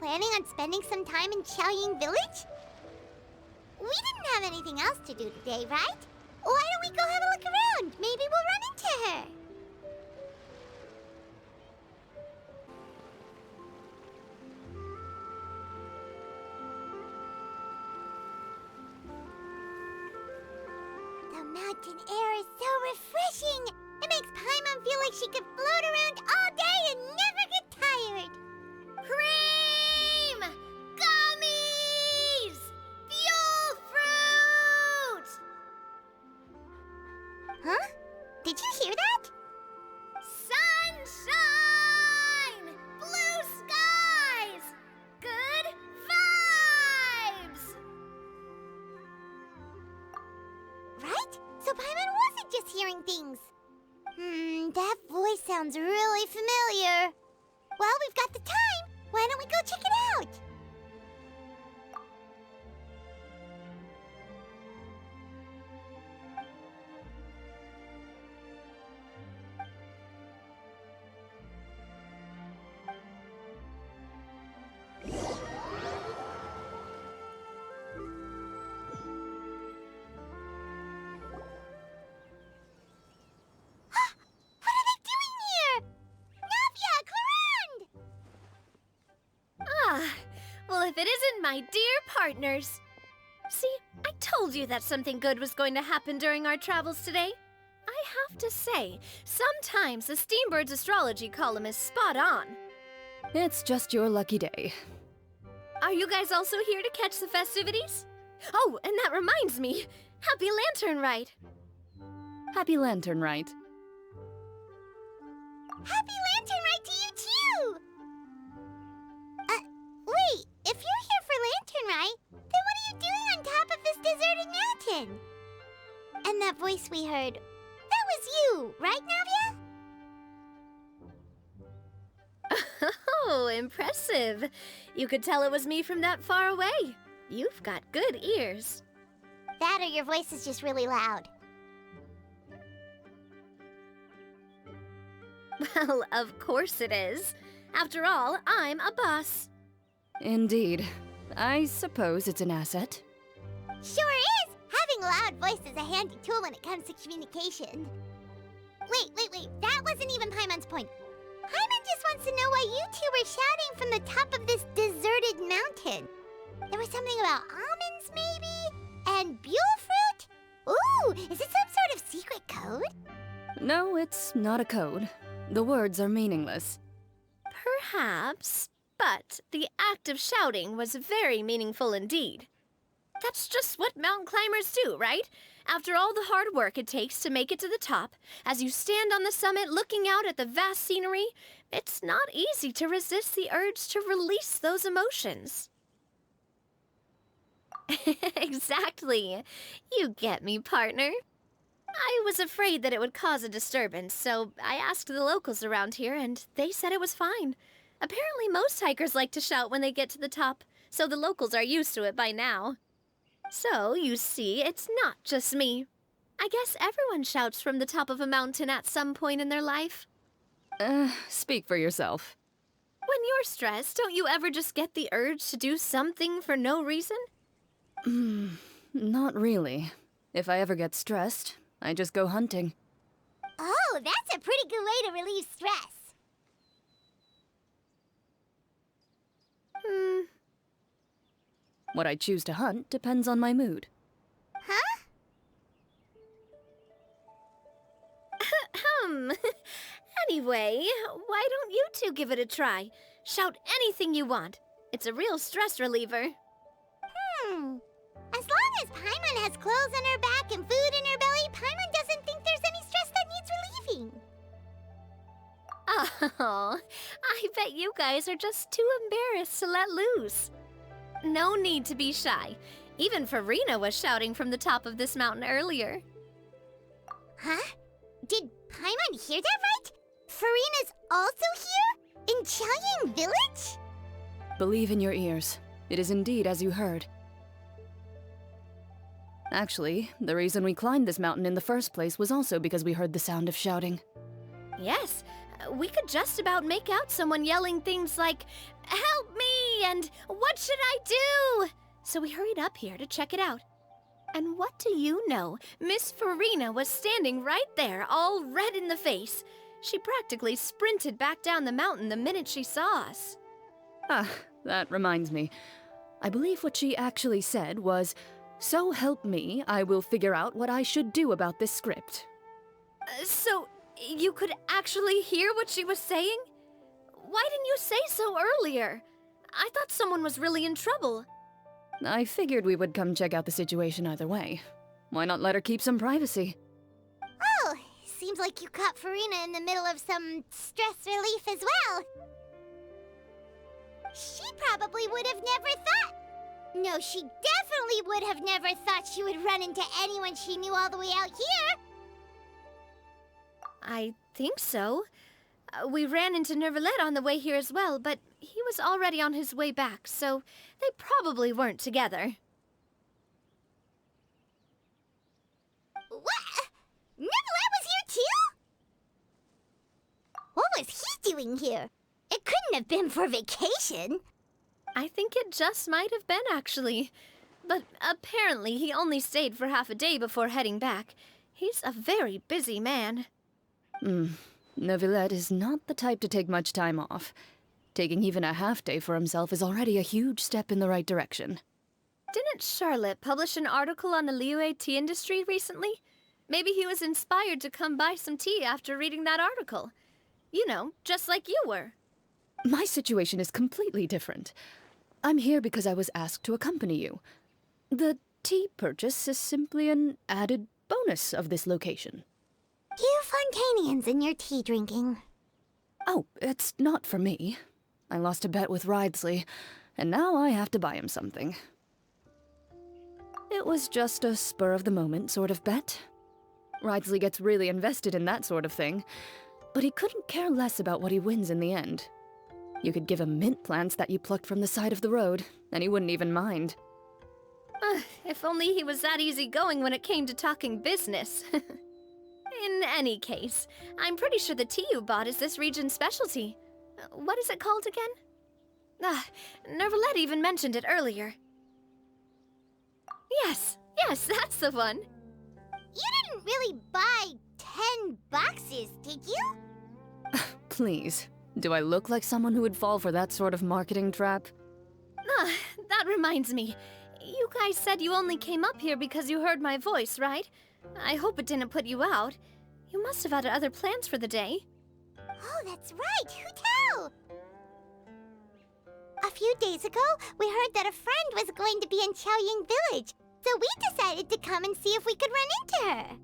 planning on spending some time in Xiaoying Village? We didn't have anything else to do today, right? Why don't we go have a look around? Maybe we'll run into her. The mountain air is so refreshing. It makes Paimon feel like she could float around all day and never get tired. Cream! Gummies! Fuel fruit! Huh? Did you hear that? Sunshine! Blue skies! Good vibes! Right? So Paimon wasn't just hearing things. That voice sounds really familiar. Well, we've got the time. Why don't we go check it out? Well, if it isn't my dear partners. See, I told you that something good was going to happen during our travels today. I have to say, sometimes the Steambird's astrology column is spot on. It's just your lucky day. Are you guys also here to catch the festivities? Oh, and that reminds me, Happy Lantern Rite. Happy Lantern Rite. Happy Lantern Rite to you too! Wait, if you're here for Lantern Rite, then what are you doing on top of this deserted mountain? And that voice we heard, that was you, right, Navia? Oh, impressive. You could tell it was me from that far away. You've got good ears. That or your voice is just really loud. Well, of course it is. After all, I'm a boss. Indeed. I suppose it's an asset. Sure is! Having a loud voice is a handy tool when it comes to communication. Wait. That wasn't even Paimon's point. Paimon just wants to know why you two were shouting from the top of this deserted mountain. There was something about almonds, maybe? And buell fruit? Ooh, is it some sort of secret code? No, it's not a code. The words are meaningless. Perhaps, but the act of shouting was very meaningful indeed. That's just what mountain climbers do, right? After all the hard work it takes to make it to the top, as you stand on the summit looking out at the vast scenery, it's not easy to resist the urge to release those emotions. Exactly. You get me, partner. I was afraid that it would cause a disturbance, so I asked the locals around here, and they said it was fine. Apparently most hikers like to shout when they get to the top, so the locals are used to it by now. So, you see, it's not just me. I guess everyone shouts from the top of a mountain at some point in their life. Speak for yourself. When you're stressed, don't you ever just get the urge to do something for no reason? Not really. If I ever get stressed, I just go hunting. Oh, that's a pretty good way to relieve stress. What I choose to hunt depends on my mood. Huh? Anyway, why don't you two give it a try? Shout anything you want. It's a real stress reliever. As long as Paimon has clothes on her back and food in her belly, Paimon doesn't think there's any stress that needs relieving. Oh, I bet you guys are just too embarrassed to let loose. No need to be shy. Even Farina was shouting from the top of this mountain earlier. Huh? Did Paimon hear that right? Farina's also here? In Xiaoying Village? Believe in your ears. It is indeed as you heard. Actually, the reason we climbed this mountain in the first place was also because we heard the sound of shouting. Yes, We could just about make out someone yelling things like, "Help me!" and "What should I do?" So we hurried up here to check it out. And what do you know? Miss Farina was standing right there, all red in the face. She practically sprinted back down the mountain the minute she saw us. Ah, that reminds me. I believe what she actually said was, "So help me, I will figure out what I should do about this script." So, you could actually hear what she was saying? Why didn't you say so earlier? I thought someone was really in trouble. I figured we would come check out the situation either way. Why not let her keep some privacy? Oh, seems like you caught Farina in the middle of some stress relief as well. She probably would have never thought. No, she definitely would have never thought she would run into anyone she knew all the way out here. I think so. We ran into Nervalet on the way here as well, but he was already on his way back, so they probably weren't together. What? Nervalet was here too? What was he doing here? It couldn't have been for vacation. I think it just might have been, actually. But apparently he only stayed for half a day before heading back. He's a very busy man. Neuvillette is not the type to take much time off. Taking even a half day for himself is already a huge step in the right direction. Didn't Charlotte publish an article on the Liyue tea industry recently? Maybe he was inspired to come buy some tea after reading that article. You know, just like you were. My situation is completely different. I'm here because I was asked to accompany you. The tea purchase is simply an added bonus of this location. You Fontanians and your tea drinking. Oh, it's not for me. I lost a bet with Ridesley, and now I have to buy him something. It was just a spur-of-the-moment sort of bet. Ridesley gets really invested in that sort of thing, but he couldn't care less about what he wins in the end. You could give him mint plants that you plucked from the side of the road, and he wouldn't even mind. If only he was that easygoing when it came to talking business. In any case, I'm pretty sure the tea you bought is this region's specialty. What is it called again? Nervalet even mentioned it earlier. Yes, that's the one. You didn't really buy 10 boxes, did you? Please, do I look like someone who would fall for that sort of marketing trap? That reminds me. You guys said you only came up here because you heard my voice, right? I hope it didn't put you out. You must have had other plans for the day. Oh, that's right. Who tell? A few days ago, we heard that a friend was going to be in Chaoying Village, so we decided to come and see if we could run into her.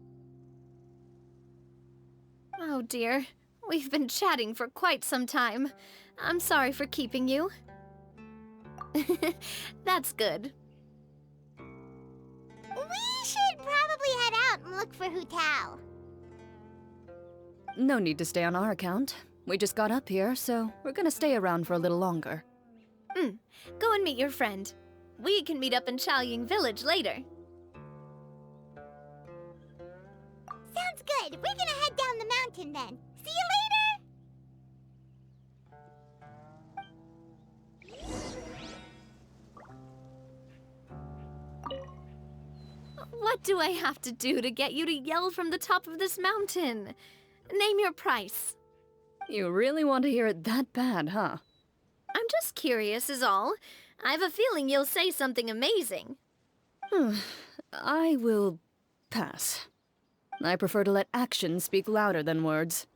Oh dear. We've been chatting for quite some time. I'm sorry for keeping you. That's good. We should probably head out and look for Hu Tao. No need to stay on our account. We just got up here, so we're gonna stay around for a little longer. Go and meet your friend. We can meet up in Chaoying Village later. Sounds good. We're gonna head down the mountain then. See you later! What do I have to do to get you to yell from the top of this mountain? Name your price. You really want to hear it that bad, huh? I'm just curious is all. I have a feeling you'll say something amazing. I will pass. I prefer to let actions speak louder than words.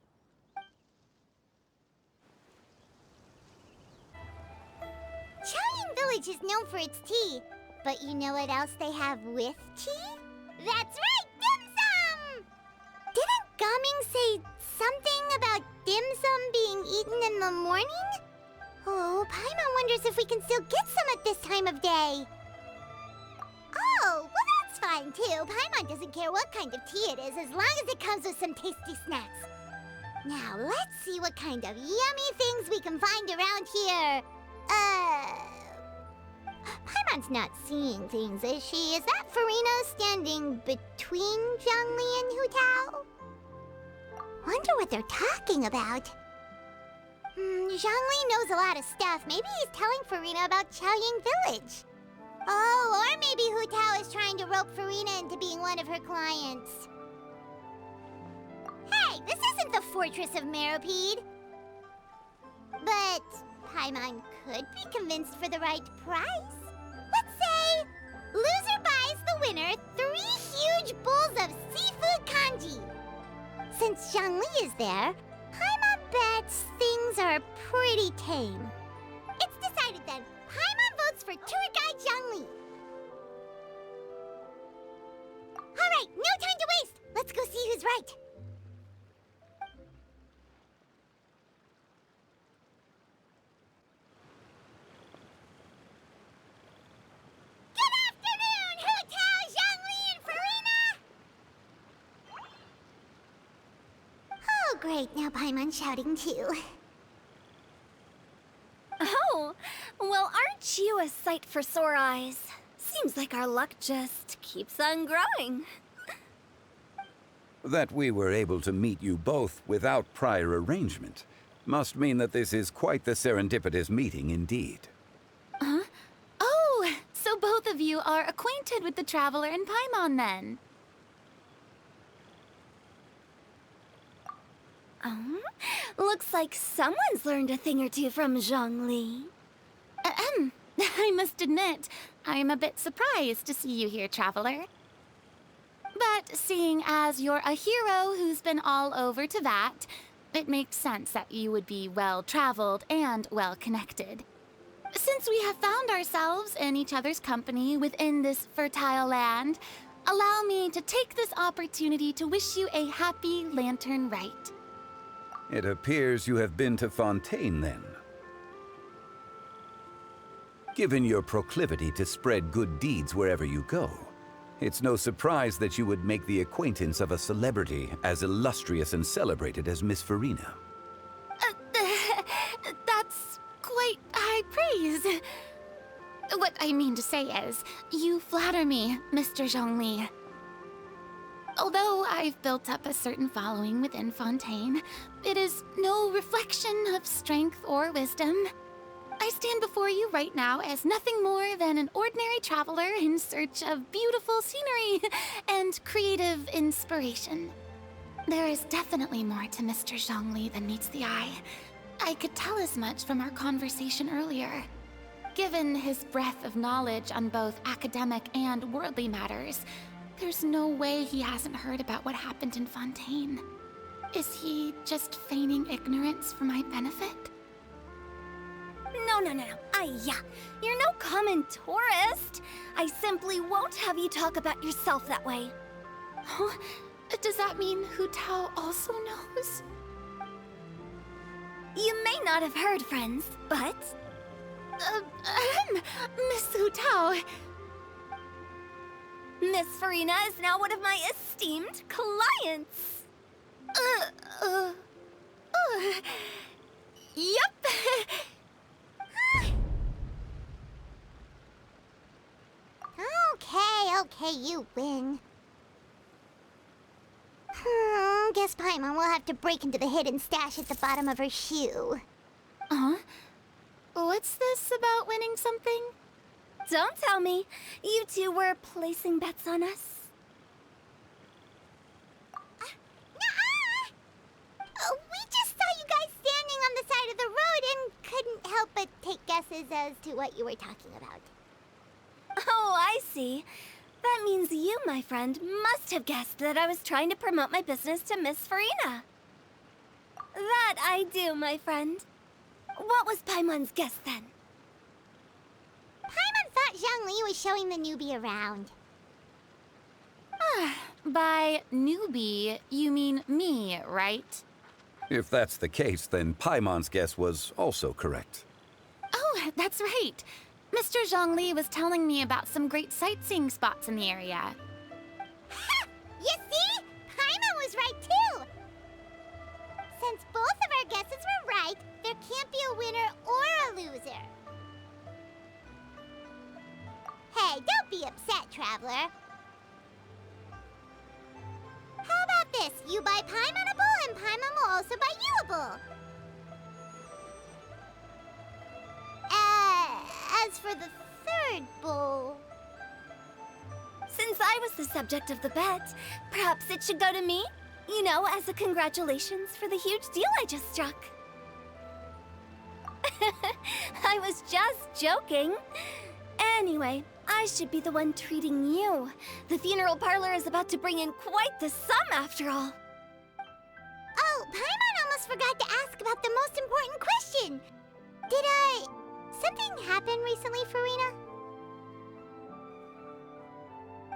Chaoying Village is known for its tea, but you know what else they have with tea? That's right, dim sum! Didn't Gaming say something about dim sum being eaten in the morning? Oh, Paimon wonders if we can still get some at this time of day. Oh, well that's fine too. Paimon doesn't care what kind of tea it is as long as it comes with some tasty snacks. Now, let's see what kind of yummy things we can find around here. Paimon's not seeing things, is she? Is that Farina standing between Zhongli and Hu Tao? Wonder what they're talking about. Zhongli knows a lot of stuff. Maybe he's telling Farina about Chaoying Village. Oh, or maybe Hu Tao is trying to rope Farina into being one of her clients. Hey, this isn't the Fortress of Meropide. But Paimon could be convinced for the right price. Let's say loser buys the winner 3 huge bowls of seafood kanji. Since Zhongli is there, Paimon bets things are pretty tame. It's decided then. Paimon votes for tour guide Zhongli. All right, no time to waste. Let's go see who's right. Good afternoon, Hu Tao, Zhongli, and Farina! Oh, great. Now Paimon's shouting too. Oh, well, aren't you a sight for sore eyes? Seems like our luck just keeps on growing. That we were able to meet you both without prior arrangement must mean that this is quite the serendipitous meeting indeed. Huh? Oh, so both of you are acquainted with the Traveler and Paimon then? Looks like someone's learned a thing or two from Zhongli. I must admit, I'm a bit surprised to see you here, Traveler. But seeing as you're a hero who's been all over Teyvat, it makes sense that you would be well-traveled and well-connected. Since we have found ourselves in each other's company within this fertile land, allow me to take this opportunity to wish you a happy Lantern Rite. It appears you have been to Fontaine, then. Given your proclivity to spread good deeds wherever you go, it's no surprise that you would make the acquaintance of a celebrity as illustrious and celebrated as Miss Farina. That's quite high praise. What I mean to say is, you flatter me, Mr. Zhongli. Although I've built up a certain following within Fontaine, it is no reflection of strength or wisdom. I stand before you right now as nothing more than an ordinary traveler in search of beautiful scenery and creative inspiration. There is definitely more to Mr. Zhongli than meets the eye. I could tell as much from our conversation earlier. Given his breadth of knowledge on both academic and worldly matters, there's no way he hasn't heard about what happened in Fontaine. Is he just feigning ignorance for my benefit? No. You're no common tourist. I simply won't have you talk about yourself that way. Huh? Does that mean Hu Tao also knows? You may not have heard, friends, but... Miss Hu Tao. Miss Farina is now one of my esteemed clients. Yep. Okay, you win. Guess Paimon will have to break into the hidden stash at the bottom of her shoe. What's this about winning something? Don't tell me. You two were placing bets on us. We just saw you guys standing on the side of the road and couldn't help but take guesses as to what you were talking about. Oh, I see. That means you, my friend, must have guessed that I was trying to promote my business to Miss Farina. That I do, my friend. What was Paimon's guess then? Paimon thought Zhongli was showing the newbie around. By newbie, you mean me, right? If that's the case, then Paimon's guess was also correct. Oh, that's right. Mr. Zhongli was telling me about some great sightseeing spots in the area. Ha! You see? Paimon was right too! Since both of our guesses were right, there can't be a winner or a loser. Hey, don't be upset, Traveler. How about this? You buy Paimon a bowl, and Paimon will also buy you a bowl. for the third bowl. Since I was the subject of the bet, perhaps it should go to me? You know, as a congratulations for the huge deal I just struck. I was just joking. Anyway, I should be the one treating you. The funeral parlor is about to bring in quite the sum after all. Oh, Paimon almost forgot to ask about the most important question. Did, something happen recently, Farina?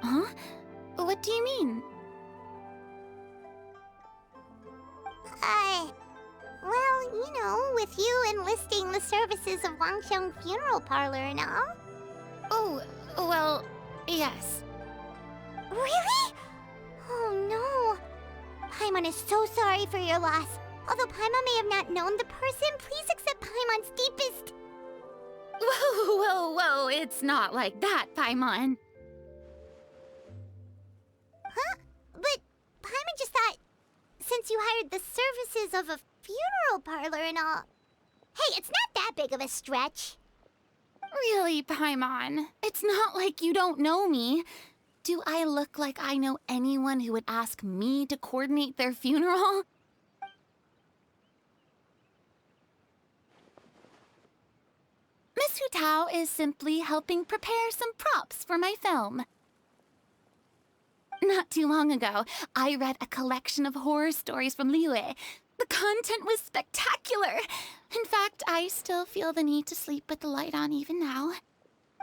Huh? What do you mean? Well, you know, with you enlisting the services of Wangxiang Funeral Parlor and all. Oh, well, yes. Really? Oh no. Paimon is so sorry for your loss. Although Paimon may have not known the person, please accept Paimon's deepest... Whoa, it's not like that, Paimon. Huh? But Paimon just thought, since you hired the services of a funeral parlor and all... Hey, it's not that big of a stretch. Really, Paimon? It's not like you don't know me. Do I look like I know anyone who would ask me to coordinate their funeral? Miss Hu Tao is simply helping prepare some props for my film. Not too long ago, I read a collection of horror stories from Liyue. The content was spectacular. In fact, I still feel the need to sleep with the light on even now.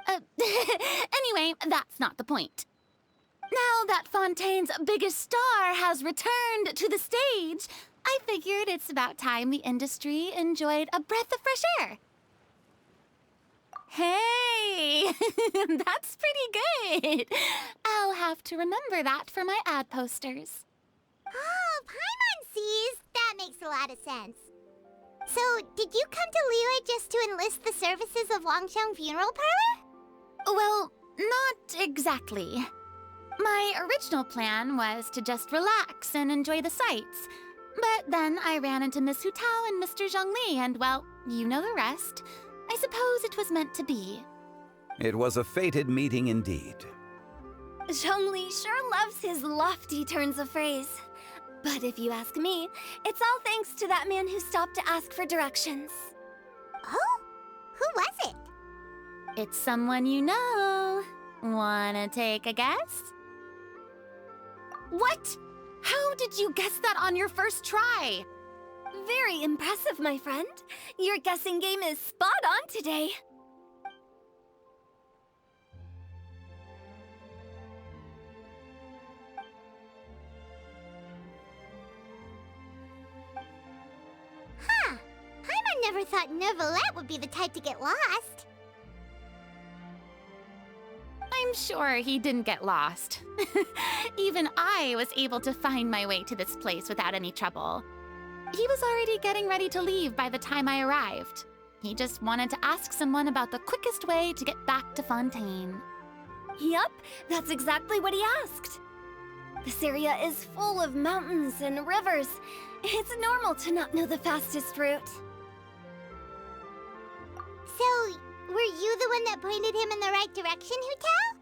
Anyway, that's not the point. Now that Fontaine's biggest star has returned to the stage, I figured it's about time the industry enjoyed a breath of fresh air. Hey, that's pretty good. I'll have to remember that for my ad posters. Oh, Paimon sees. That makes a lot of sense. So, did you come to Liyue just to enlist the services of Wangxiang Funeral Parlor? Well, not exactly. My original plan was to just relax and enjoy the sights. But then I ran into Miss Hu Tao and Mr. Zhongli, and well, you know the rest. I suppose it was meant to be. It was a fated meeting indeed. Zhongli sure loves his lofty turns of phrase. But if you ask me, it's all thanks to that man who stopped to ask for directions. Oh? Who was it? It's someone you know. Wanna take a guess? What? How did you guess that on your first try? Very impressive, my friend. Your guessing game is spot on today. Huh. Paimon never thought Neuvillette would be the type to get lost. I'm sure he didn't get lost. Even I was able to find my way to this place without any trouble. He was already getting ready to leave by the time I arrived. He just wanted to ask someone about the quickest way to get back to Fontaine. Yup, that's exactly what he asked. This area is full of mountains and rivers. It's normal to not know the fastest route. So, were you the one that pointed him in the right direction, Hu Tao?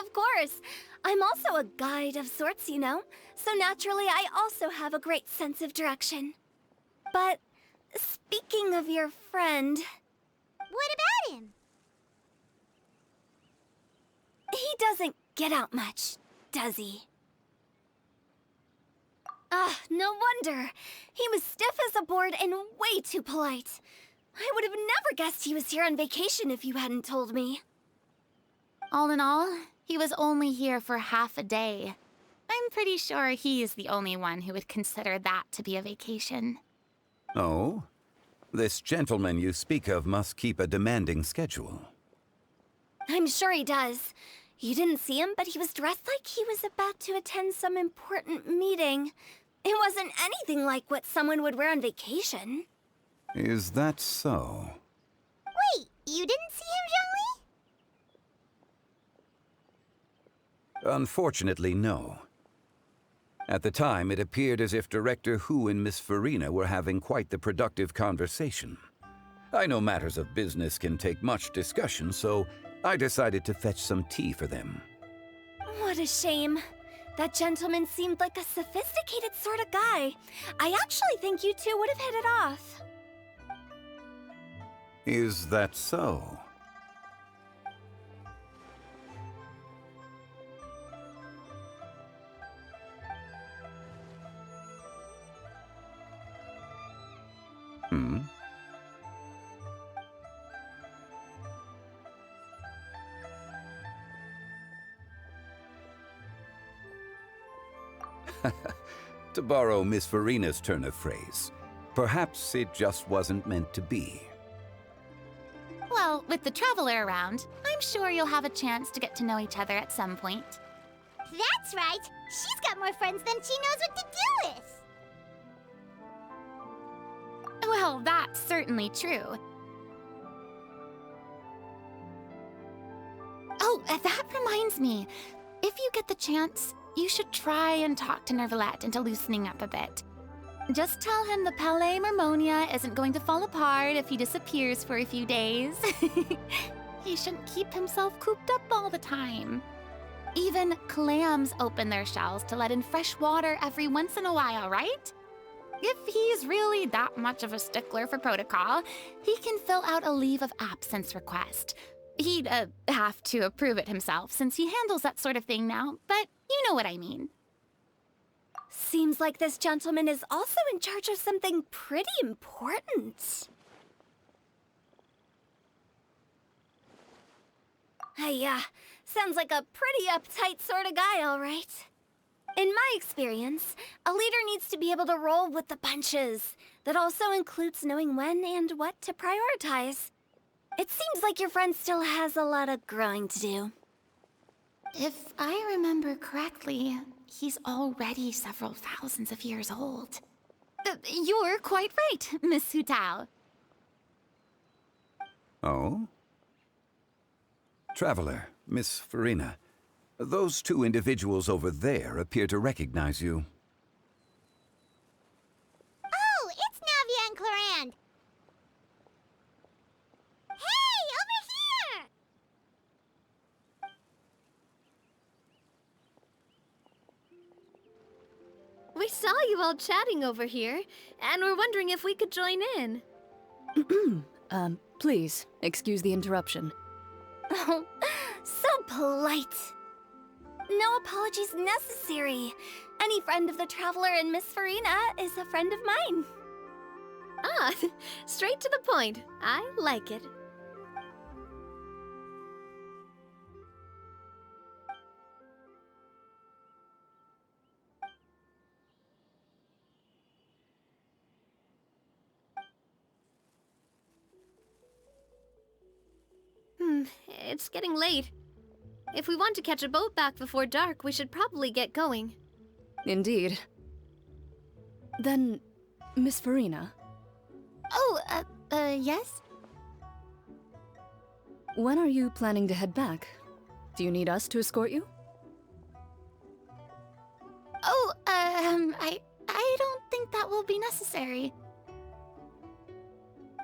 Of course. I'm also a guide of sorts, you know. So naturally, I also have a great sense of direction. But speaking of your friend... What about him? He doesn't get out much, does he? Ah, no wonder. He was stiff as a board and way too polite. I would have never guessed he was here on vacation if you hadn't told me. All in all, he was only here for half a day. I'm pretty sure he's the only one who would consider that to be a vacation. Oh? This gentleman you speak of must keep a demanding schedule. I'm sure he does. You didn't see him, but he was dressed like he was about to attend some important meeting. It wasn't anything like what someone would wear on vacation. Is that so? Wait, you didn't see him, Zhongli? Unfortunately, no. At the time, it appeared as if Director Hu and Miss Farina were having quite the productive conversation. I know matters of business can take much discussion, so I decided to fetch some tea for them. What a shame. That gentleman seemed like a sophisticated sort of guy. I actually think you two would have hit it off. Is that so? Hmm? To borrow Miss Farina's turn of phrase, perhaps it just wasn't meant to be. Well, with the traveler around, I'm sure you'll have a chance to get to know each other at some point. That's right. She's got more friends than she knows what to do with. Well, that's certainly true. Oh, that reminds me. If you get the chance, you should try and talk to Nervalette into loosening up a bit. Just tell him the Palais Mermonia isn't going to fall apart if he disappears for a few days. He shouldn't keep himself cooped up all the time. Even clams open their shells to let in fresh water every once in a while, right? If he's really that much of a stickler for protocol, he can fill out a leave of absence request. He'd have to approve it himself since he handles that sort of thing now, but you know what I mean. Seems like this gentleman is also in charge of something pretty important. Sounds like a pretty uptight sort of guy, all right. In my experience, a leader needs to be able to roll with the punches. That also includes knowing when and what to prioritize. It seems like your friend still has a lot of growing to do. If I remember correctly, he's already several thousands of years old. You're quite right, Miss Hu Tao. Oh? Traveler, Miss Farina, those two individuals over there appear to recognize you. Oh, it's Navia and Clarand. Hey, over here! We saw you all chatting over here, and we're wondering if we could join in. Please, excuse the interruption. Oh, so polite. No apologies necessary. Any friend of the Traveler and Miss Farina is a friend of mine. Ah, straight to the point. I like it. It's getting late. If we want to catch a boat back before dark, we should probably get going. Indeed. Then, Miss Farina, Oh, yes? when are you planning to head back? Do you need us to escort you? Oh, I don't think that will be necessary.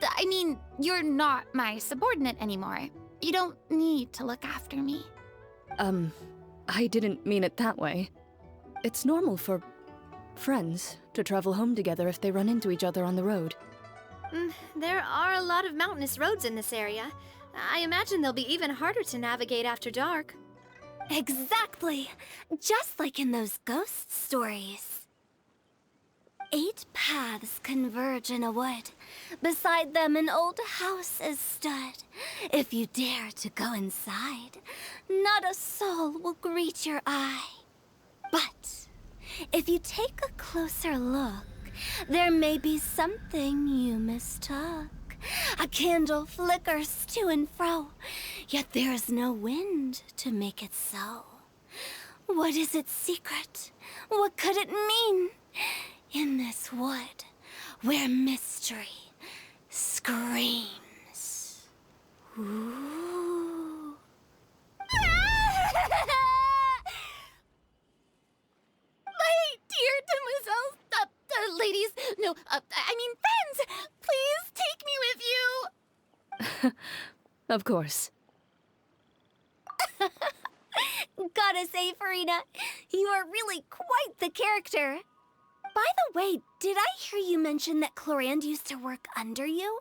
I mean, you're not my subordinate anymore. You don't need to look after me. I didn't mean it that way. It's normal for friends to travel home together if they run into each other on the road. There are a lot of mountainous roads in this area. I imagine they'll be even harder to navigate after dark. Exactly. Just like in those ghost stories. 8 paths converge in a wood. Beside them an old house is stood. If you dare to go inside, not a soul will greet your eye. But if you take a closer look, there may be something you mistook. A candle flickers to and fro, yet there is no wind to make it so. What is its secret? What could it mean? In this wood, where mystery screams. Ooh. My dear demoiselles, ladies, no, I mean friends, please take me with you. Of course. Gotta say, Farina, you are really quite the character. By the way, did I hear you mention that Clorand used to work under you?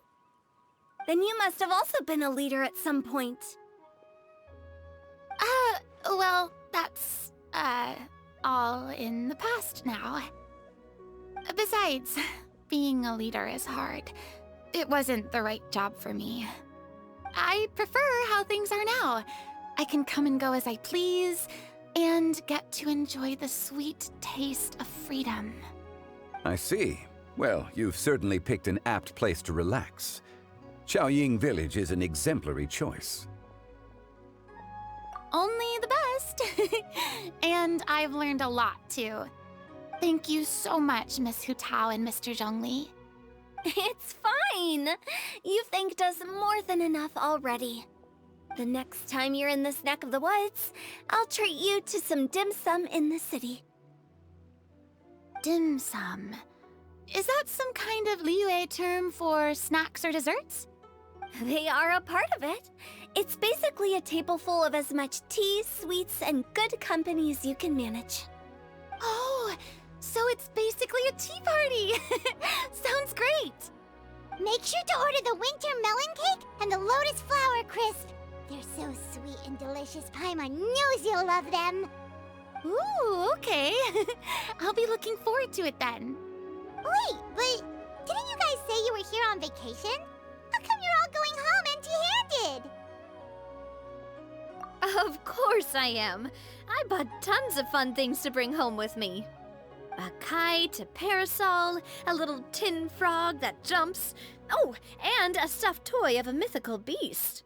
Then you must have also been a leader at some point. Well, that's, all in the past now. Besides, being a leader is hard. It wasn't the right job for me. I prefer how things are now. I can come and go as I please, and get to enjoy the sweet taste of freedom. I see. Well, you've certainly picked an apt place to relax. Xiaoying Village is an exemplary choice. Only the best. And I've learned a lot, too. Thank you so much, Miss Hu Tao and Mr. Zhongli. It's fine. You've thanked us more than enough already. The next time you're in this neck of the woods, I'll treat you to some dim sum in the city. Dim sum. Is that some kind of Liyue term for snacks or desserts? They are a part of it. It's basically a table full of as much tea, sweets, and good company as you can manage. Oh, so it's basically a tea party. Sounds great. Make sure to order the winter melon cake and the lotus flower crisp. They're so sweet and delicious. Paimon knows you'll love them. Ooh, okay. I'll be looking forward to it then. Wait, but didn't you guys say you were here on vacation? How come you're all going home empty-handed? Of course I am. I bought tons of fun things to bring home with me. A kite, a parasol, a little tin frog that jumps. Oh, and a stuffed toy of a mythical beast.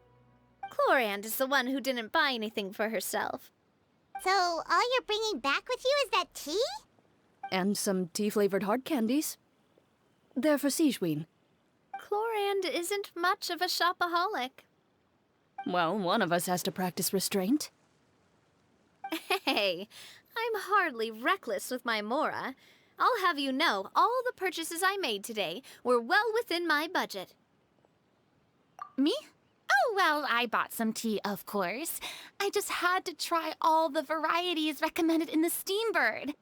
Clorand is the one who didn't buy anything for herself. So all you're bringing back with you is that tea? And some tea-flavored hard candies. They're for Sigewin. Clorand isn't much of a shopaholic. Well, one of us has to practice restraint. Hey, I'm hardly reckless with my Mora. I'll have you know, all the purchases I made today were well within my budget. Me? Oh, well, I bought some tea, of course. I just had to try all the varieties recommended in the Steambird.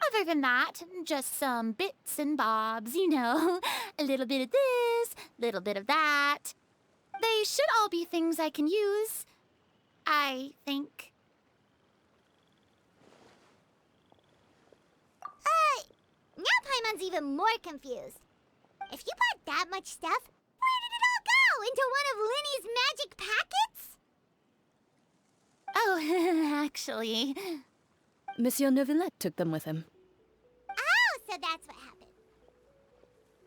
Other than that, just some bits and bobs, you know. A little bit of this, little bit of that. They should all be things I can use, I think. Now Paimon's even more confused. If you bought that much stuff, where did it all go? Into one of Linny's magic packets? Oh, actually... Monsieur Neuvillette took them with him. Oh, so that's what happened.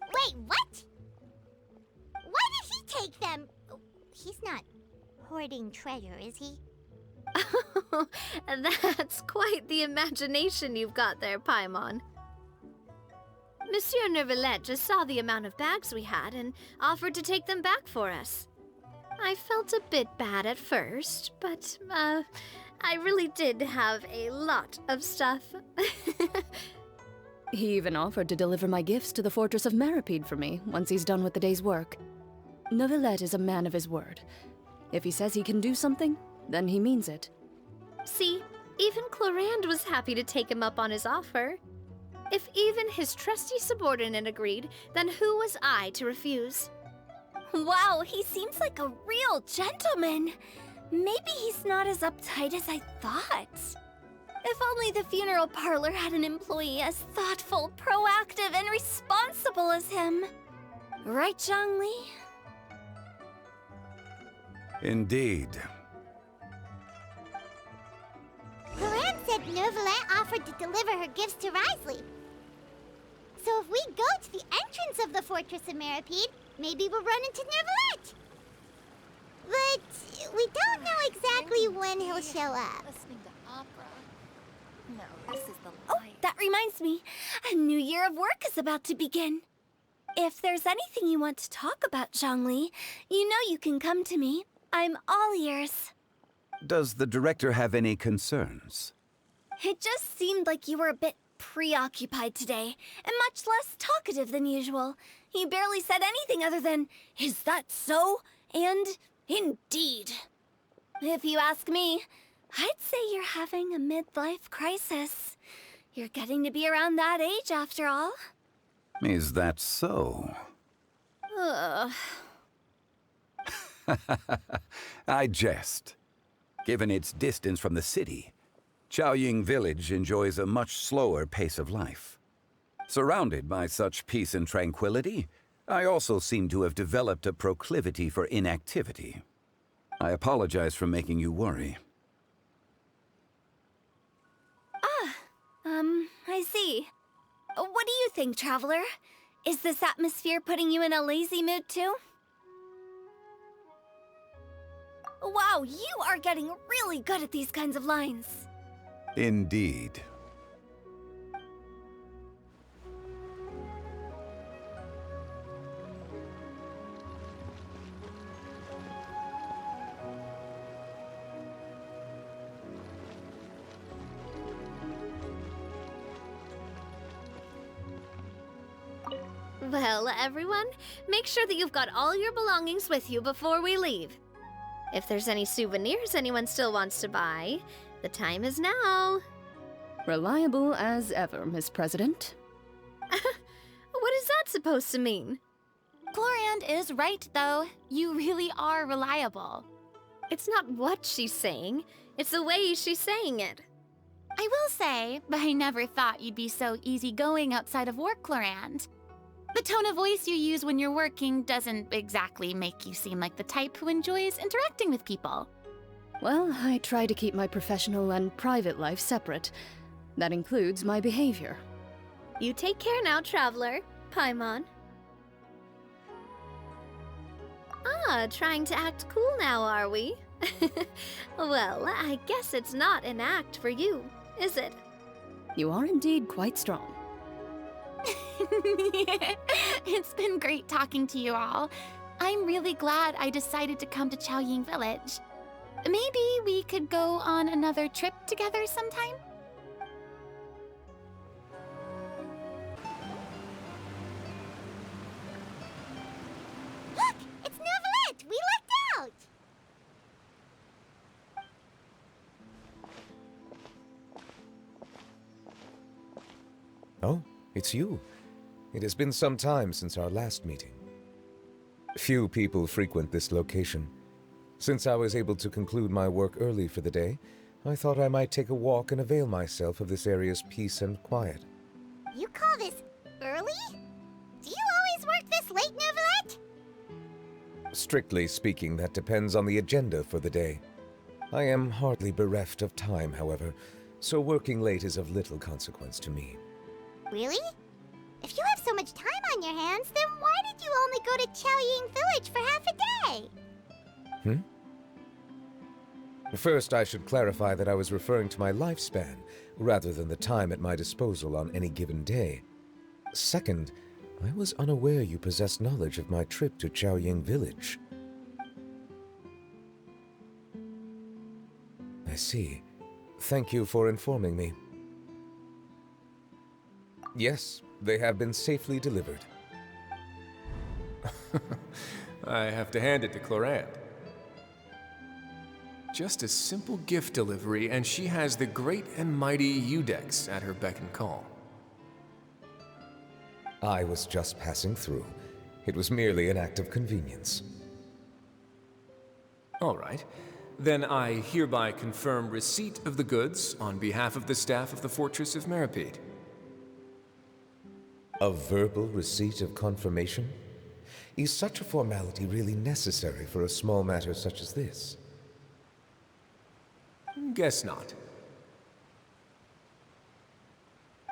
Wait, what? Why did he take them? He's not hoarding treasure, is he? That's quite the imagination you've got there, Paimon. Monsieur Neuvillette just saw the amount of bags we had and offered to take them back for us. I felt a bit bad at first, but, I really did have a lot of stuff. He even offered to deliver my gifts to the Fortress of Meripede for me once he's done with the day's work. Neuvillette is a man of his word. If he says he can do something, then he means it. See, even Clorand was happy to take him up on his offer. If even his trusty subordinate agreed, then who was I to refuse? Wow, he seems like a real gentleman. Maybe he's not as uptight as I thought. If only the funeral parlor had an employee as thoughtful, proactive, and responsible as him. Right, Zhongli? Indeed. Clorand said Neuvillette offered to deliver her gifts to Risley. So if we go to the entrance of the Fortress of Meripede, maybe we'll run into Neuvillette. But we don't know exactly when he'll show up. Listening to opera. No, this is the that reminds me. A new year of work is about to begin. If there's anything you want to talk about, Zhongli, you know you can come to me. I'm all ears. Does the director have any concerns? It just seemed like you were a bit preoccupied today, and much less talkative than usual. You barely said anything other than, "Is that so?" And indeed. If you ask me, I'd say you're having a midlife crisis. You're getting to be around that age after all. Is that so? Ugh. I jest. Given its distance from the city, Chaoying Village enjoys a much slower pace of life. Surrounded by such peace and tranquility, I also seem to have developed a proclivity for inactivity. I apologize for making you worry. I see. What do you think, Traveler? Is this atmosphere putting you in a lazy mood too? Wow, you are getting really good at these kinds of lines. Indeed. Well, everyone, make sure that you've got all your belongings with you before we leave. If there's any souvenirs anyone still wants to buy, the time is now. Reliable as ever, Miss President. What is that supposed to mean? Chlorand is right, though. You really are reliable. It's not what she's saying, it's the way she's saying it. I will say, I never thought you'd be so easygoing outside of work, Chlorand. The tone of voice you use when you're working doesn't exactly make you seem like the type who enjoys interacting with people. Well, I try to keep my professional and private life separate. That includes my behavior. You take care now, Traveler. Paimon. Ah, trying to act cool now, are we? Well, I guess it's not an act for you, is it? You are indeed quite strong. It's been great talking to you all. I'm really glad I decided to come to Chaoying Village. Maybe we could go on another trip together sometime? Look! It's Novelette! We lucked out! Oh, it's you. It has been some time since our last meeting. Few people frequent this location. Since I was able to conclude my work early for the day, I thought I might take a walk and avail myself of this area's peace and quiet. You call this early? Do you always work this late, Novelette? Strictly speaking, that depends on the agenda for the day. I am hardly bereft of time, however, so working late is of little consequence to me. Really? If you have so much time on your hands, then why did you only go to Chaoying Village for half a day? First, I should clarify that I was referring to my lifespan, rather than the time at my disposal on any given day. Second, I was unaware you possessed knowledge of my trip to Chaoying Village. I see. Thank you for informing me. Yes, they have been safely delivered. I have to hand it to Chlorand. Just a simple gift delivery, and she has the great and mighty Udex at her beck and call. I was just passing through. It was merely an act of convenience. All right. Then I hereby confirm receipt of the goods on behalf of the staff of the Fortress of Meripede. A verbal receipt of confirmation? Is such a formality really necessary for a small matter such as this? Guess not.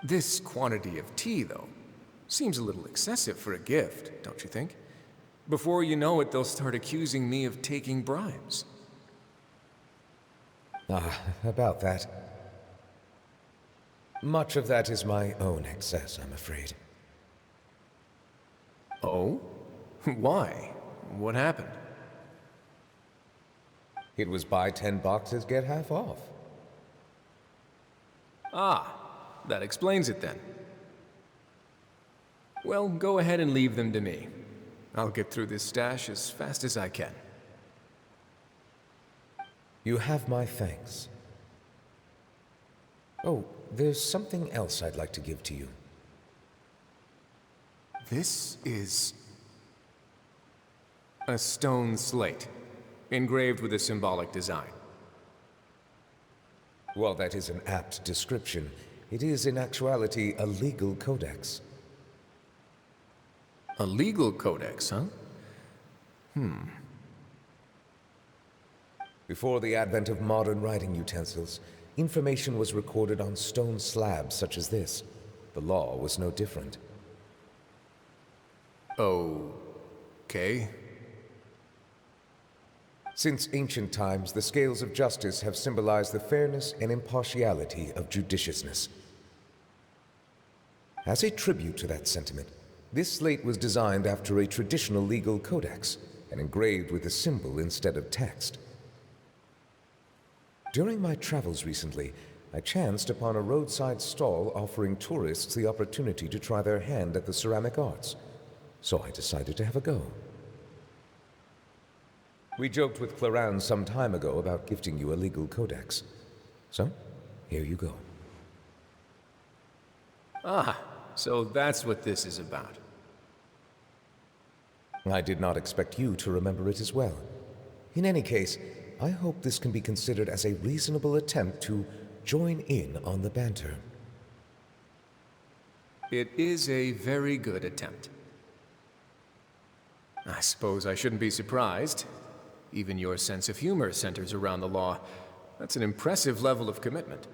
This quantity of tea, though, seems a little excessive for a gift, don't you think? Before you know it, they'll start accusing me of taking bribes. Ah, about that. Much of that is my own excess, I'm afraid. Oh? Why? What happened? It was buy 10 boxes, get half off. Ah, that explains it then. Well, go ahead and leave them to me. I'll get through this stash as fast as I can. You have my thanks. Oh, there's something else I'd like to give to you. This is a stone slate, engraved with a symbolic design. While that is an apt description, it is in actuality a legal codex. A legal codex, huh? Before the advent of modern writing utensils, information was recorded on stone slabs such as this. The law was no different. Okay. Since ancient times, the scales of justice have symbolized the fairness and impartiality of judiciousness. As a tribute to that sentiment, this slate was designed after a traditional legal codex and engraved with a symbol instead of text. During my travels recently, I chanced upon a roadside stall offering tourists the opportunity to try their hand at the ceramic arts, so I decided to have a go. We joked with Clarence some time ago about gifting you a legal codex. So, here you go. Ah, so that's what this is about. I did not expect you to remember it as well. In any case, I hope this can be considered as a reasonable attempt to join in on the banter. It is a very good attempt. I suppose I shouldn't be surprised. Even your sense of humor centers around the law. That's an impressive level of commitment.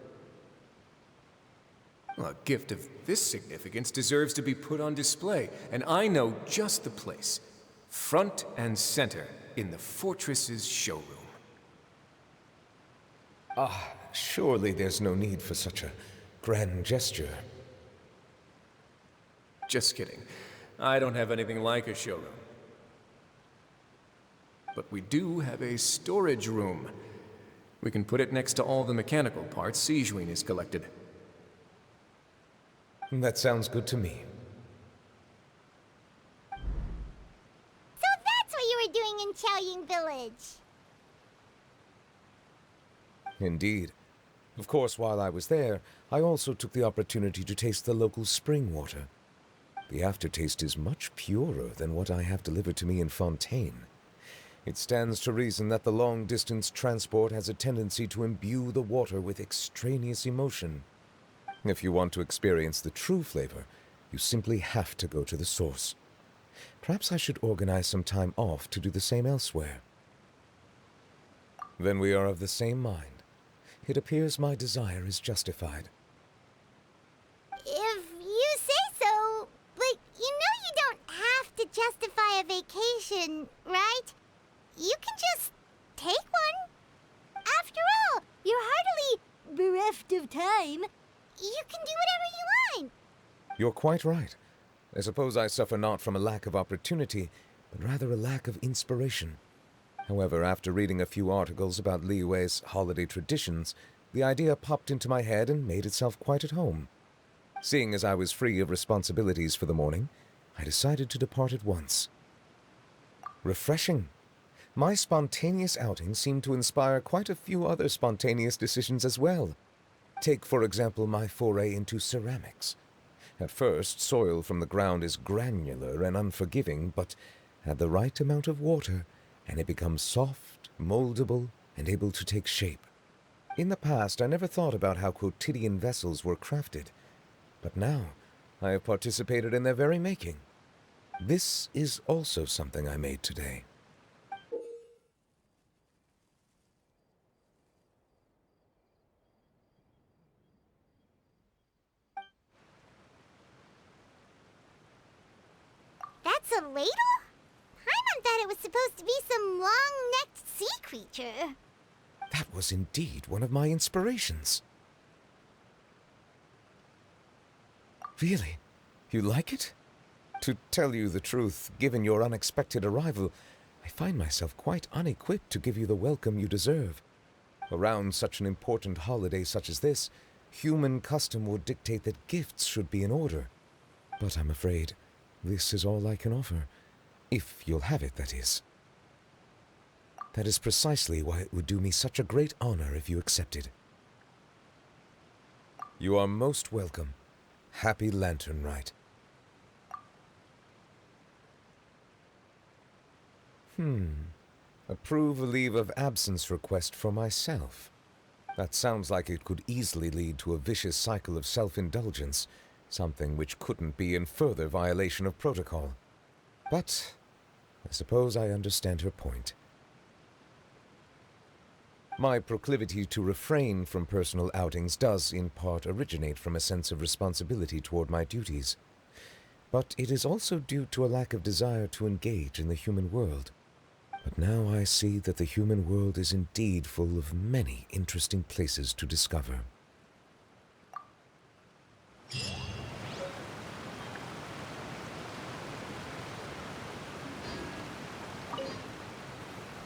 Well, a gift of this significance deserves to be put on display, and I know just the place. Front and center in the fortress's showroom. Surely there's no need for such a grand gesture. Just kidding. I don't have anything like a showroom. But we do have a storage room. We can put it next to all the mechanical parts Sijuin has collected. That sounds good to me. So that's what you were doing in Chaoying Village. Indeed. Of course, while I was there, I also took the opportunity to taste the local spring water. The aftertaste is much purer than what I have delivered to me in Fontaine. It stands to reason that the long-distance transport has a tendency to imbue the water with extraneous emotion. If you want to experience the true flavor, you simply have to go to the source. Perhaps I should organize some time off to do the same elsewhere. Then we are of the same mind. It appears my desire is justified. If you say so, but you know you don't have to justify a vacation, right? You can just take one. After all, you're hardly bereft of time. You can do whatever you want. You're quite right. I suppose I suffer not from a lack of opportunity, but rather a lack of inspiration. However, after reading a few articles about Liyue's holiday traditions, the idea popped into my head and made itself quite at home. Seeing as I was free of responsibilities for the morning, I decided to depart at once. Refreshing. My spontaneous outing seemed to inspire quite a few other spontaneous decisions as well. Take, for example, my foray into ceramics. At first, soil from the ground is granular and unforgiving, but add the right amount of water, and it becomes soft, moldable, and able to take shape. In the past, I never thought about how quotidian vessels were crafted, but now I have participated in their very making. This is also something I made today. That's a ladle? Paimon thought it was supposed to be some long-necked sea creature. That was indeed one of my inspirations. Really? You like it? To tell you the truth, given your unexpected arrival, I find myself quite unequipped to give you the welcome you deserve. Around such an important holiday such as this, human custom would dictate that gifts should be in order. But I'm afraid this is all I can offer. If you'll have it, that is. That is precisely why it would do me such a great honor if you accepted. You are most welcome. Happy Lantern Rite. Approve a leave of absence request for myself. That sounds like it could easily lead to a vicious cycle of self-indulgence, something which couldn't be in further violation of protocol. But I suppose I understand her point. My proclivity to refrain from personal outings does in part originate from a sense of responsibility toward my duties. But it is also due to a lack of desire to engage in the human world. But now I see that the human world is indeed full of many interesting places to discover.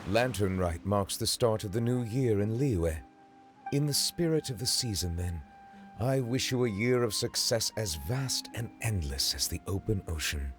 Lantern Rite marks the start of the new year in Liyue. In the spirit of the season, then, I wish you a year of success as vast and endless as the open ocean.